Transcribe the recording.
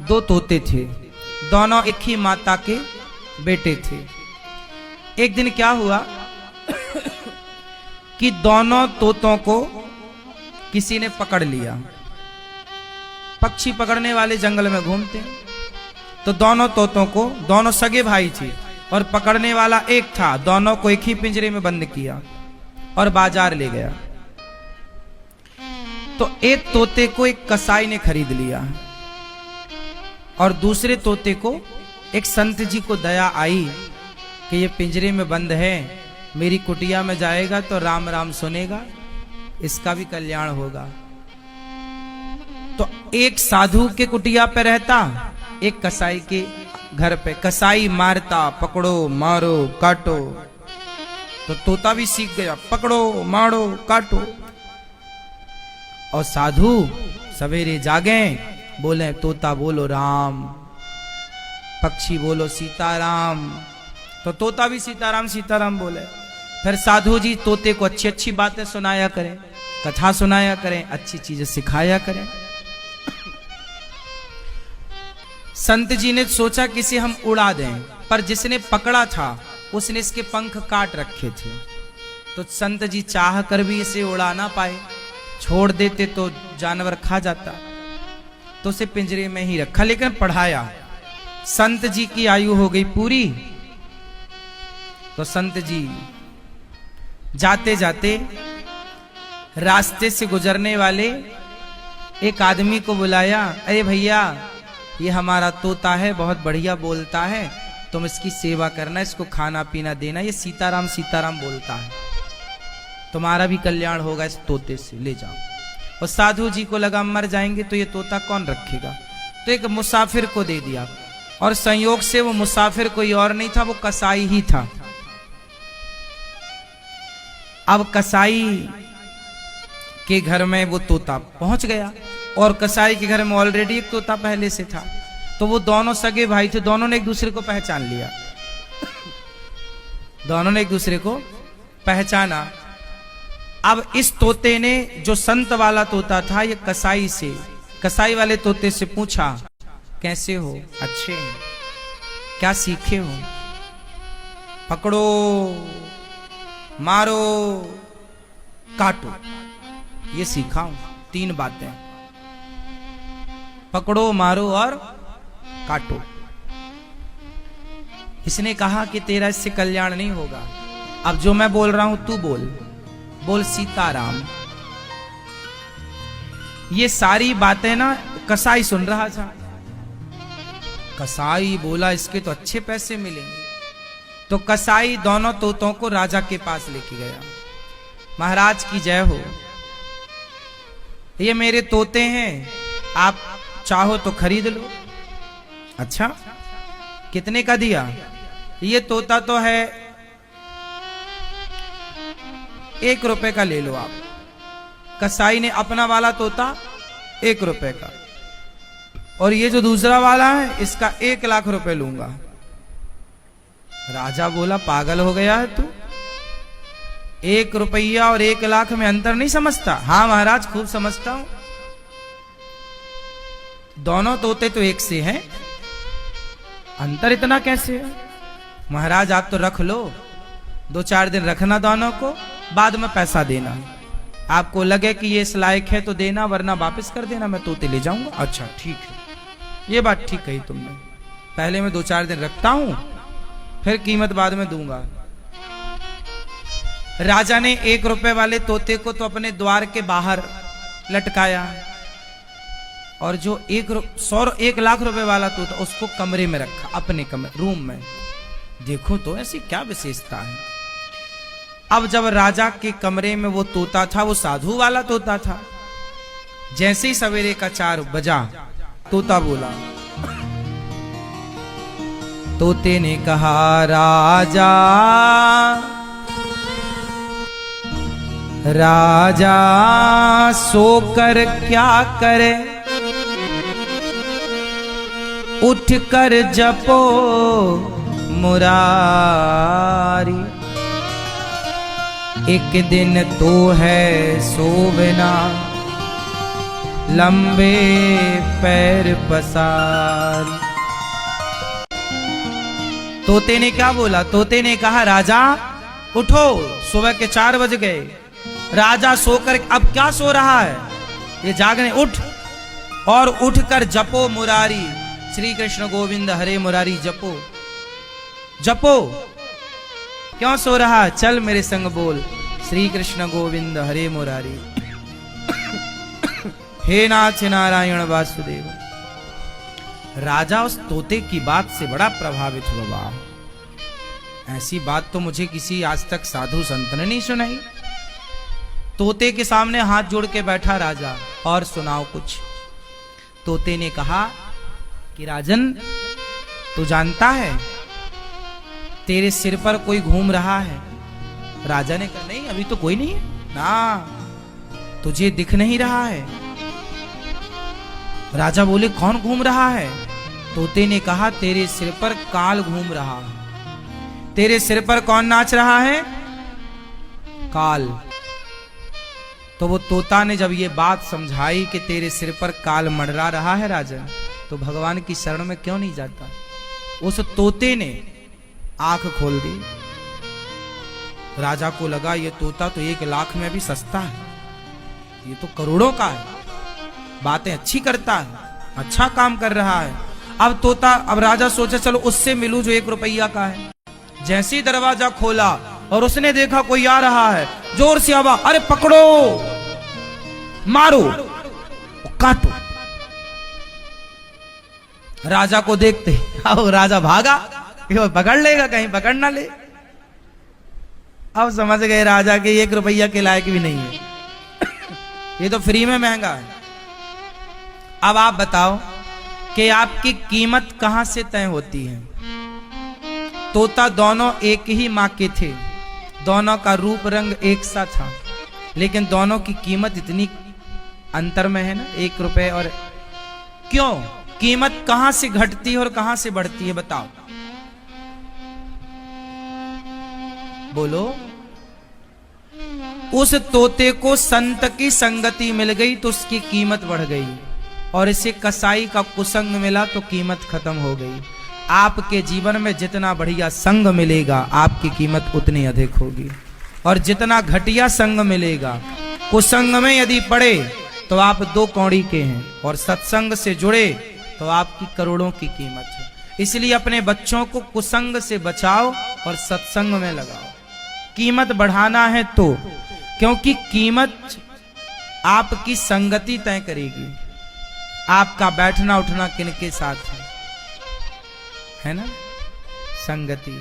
दो तोते थे, दोनों एक ही माता के बेटे थे। एक दिन क्या हुआ कि दोनों तोतों को किसी ने पकड़ लिया। पक्षी पकड़ने वाले जंगल में घूमते हैं, तो दोनों तोतों को, दोनों सगे भाई थे और पकड़ने वाला एक था, दोनों को एक ही पिंजरे में बंद किया और बाजार ले गया। तो एक तोते को एक कसाई ने खरीद लिया और दूसरे तोते को एक संत जी को दया आई कि ये पिंजरे में बंद है, मेरी कुटिया में जाएगा तो राम राम सुनेगा, इसका भी कल्याण होगा। तो एक साधु के कुटिया पे रहता, एक कसाई के घर पे। कसाई मारता, पकड़ो मारो काटो, तो तोता भी सीख गया, पकड़ो मारो काटो। और साधु सवेरे जागे, बोले तोता बोलो राम, पक्षी बोलो सीताराम, तो तोता भी सीताराम सीताराम बोले। फिर साधु जी तोते को अच्छी अच्छी बातें सुनाया करें, कथा सुनाया करें, अच्छी चीजें सिखाया करें। संत जी ने सोचा कि इसे हम उड़ा दें, पर जिसने पकड़ा था उसने इसके पंख काट रखे थे, तो संत जी चाह कर भी इसे उड़ा ना पाए, छोड़ देते तो जानवर खा जाता, तो उसे पिंजरे में ही रखा, लेकिन पढ़ाया। संत जी की आयु हो गई पूरी, तो संत जी जाते जाते रास्ते से गुजरने वाले एक आदमी को बुलाया, अरे भैया ये हमारा तोता है, बहुत बढ़िया बोलता है, तुम इसकी सेवा करना, इसको खाना पीना देना, ये सीताराम सीताराम बोलता है, तुम्हारा भी कल्याण होगा इस तोते से, ले जाओ। और साधु जी को लगा मर जाएंगे तो ये तोता कौन रखेगा, तो एक मुसाफिर को दे दिया। और संयोग से वो मुसाफिर कोई और नहीं था, वो कसाई ही था। अब कसाई के घर में वो तोता पहुंच गया, और कसाई के घर में ऑलरेडी एक तोता पहले से था, तो वो दोनों सगे भाई थे, दोनों ने एक दूसरे को पहचान लिया। दोनों ने एक दूसरे को पहचाना। अब इस तोते ने, जो संत वाला तोता था, ये कसाई वाले तोते से पूछा, कैसे हो? अच्छे हैं। क्या सीखे हो? पकड़ो मारो काटो, ये सीखा हूं, 3 बातें, पकड़ो मारो और काटो। इसने कहा कि तेरा इससे कल्याण नहीं होगा, अब जो मैं बोल रहा हूं तू बोल सीताराम। ये सारी बातें ना कसाई सुन रहा था। कसाई बोला इसके तो अच्छे पैसे मिलेंगे, तो कसाई दोनों तोतों को राजा के पास लेके गया। महाराज की जय हो, ये मेरे तोते हैं, आप चाहो तो खरीद लो। अच्छा, कितने का दिया? ये तोता तो है 1 रुपए का, ले लो आप। कसाई ने अपना वाला तोता 1 रुपए का, और ये जो दूसरा वाला है इसका 1 लाख रुपए लूंगा। राजा बोला पागल हो गया है तू, 1 रुपया और 1 लाख में अंतर नहीं समझता? हाँ महाराज खूब समझता हूं, दोनों तोते तो एक से हैं, अंतर इतना कैसे है? महाराज आप तो रख लो, 2-4 दिन रखना दोनों को, बाद में पैसा देना। आपको लगे कि ये इस लायक है तो देना, वरना वापस कर देना, मैं तोते ले जाऊंगा। अच्छा ठीक है, ये बात ठीक कही तुमने, पहले मैं 2-4 दिन रखता हूं, फिर कीमत बाद में दूंगा। राजा ने 1 रुपए वाले तोते को तो अपने द्वार के बाहर लटकाया, और जो 1 लाख रुपए वाला तोता उसको कमरे में रखा, अपने कमरे रूम में। देखो तो ऐसी क्या विशेषता है। अब जब राजा के कमरे में वो तोता था, वो साधु वाला तोता था, जैसे ही सवेरे का 4 बजा, तोता बोला। तोते ने कहा राजा राजा सोकर क्या करे, उठ कर जपो मुरारी, एक दिन तो है सोवना, लंबे पैर पसार। तोते ने क्या बोला? तोते ने कहा राजा उठो, सुबह के 4 बज गए। राजा सोकर अब क्या सो रहा है, ये जागने, उठ और उठकर जपो मुरारी, श्री कृष्ण गोविंद हरे मुरारी जपो जपो। क्यों सो रहा है? चल मेरे संग बोल, श्री कृष्ण गोविंद हरे मुरारी। हे नाथ नारायण वासुदेव। राजा उस तोते की बात से बड़ा प्रभावित हुआ। ऐसी बात तो मुझे किसी आज तक साधु संत ने नहीं सुनाई। तोते के सामने हाथ जोड़ के बैठा राजा, और सुनाओ कुछ। तोते ने कहा कि राजन, तू जानता है तेरे सिर पर कोई घूम रहा है? राजा ने कहा नहीं, अभी तो कोई नहीं है ना, तुझे दिख नहीं रहा है। राजा बोले कौन घूम रहा है? तोते ने कहा तेरे सिर पर काल घूम रहा है। तेरे सिर पर कौन नाच रहा है? काल। तो वो तोता ने जब ये बात समझाई कि तेरे सिर पर काल मंडरा रहा है राजन, तो भगवान की शरण में क्यों नहीं जाता? उस तोते ने आंख खोल दी। राजा को लगा ये तोता तो 1 लाख में भी सस्ता है, ये तो करोड़ों का है, बातें अच्छी करता है, अच्छा काम कर रहा है। अब राजा सोचा चलो उससे मिलूं जो 1 रुपया का है। जैसे ही दरवाजा खोला और उसने देखा कोई आ रहा है, जोर से आवाज, अरे पकड़ो, मारो, काटो। राजा को देखते अब राजा भागा, पकड़ लेगा, कहीं पकड़ ना ले। अब समझ गए राजा के 1 रुपया के लायक भी नहीं है, ये तो फ्री में महंगा है। अब आप बताओ कि आपकी कीमत कहां से तय होती है? तोता दोनों एक ही मां के थे, दोनों का रूप रंग एक सा था, लेकिन दोनों की कीमत इतनी अंतर में है ना, 1 रुपए। और क्यों? कीमत कहां से घटती है और कहां से बढ़ती है, बताओ बोलो। उस तोते को संत की संगति मिल गई तो उसकी कीमत बढ़ गई, और इसे कसाई का कुसंग मिला तो कीमत खत्म हो गई। आपके जीवन में जितना बढ़िया संग मिलेगा आपकी कीमत उतनी अधिक होगी, और जितना घटिया संग मिलेगा, कुसंग में यदि पड़े तो आप 2 कौड़ी के हैं, और सत्संग से जुड़े तो आपकी करोड़ों की कीमत है। इसलिए अपने बच्चों को कुसंग से बचाओ और सत्संग में लगाओ। कीमत बढ़ाना है तो, क्योंकि कीमत आपकी संगति तय करेगी, आपका बैठना उठना किनके साथ है ना, संगति।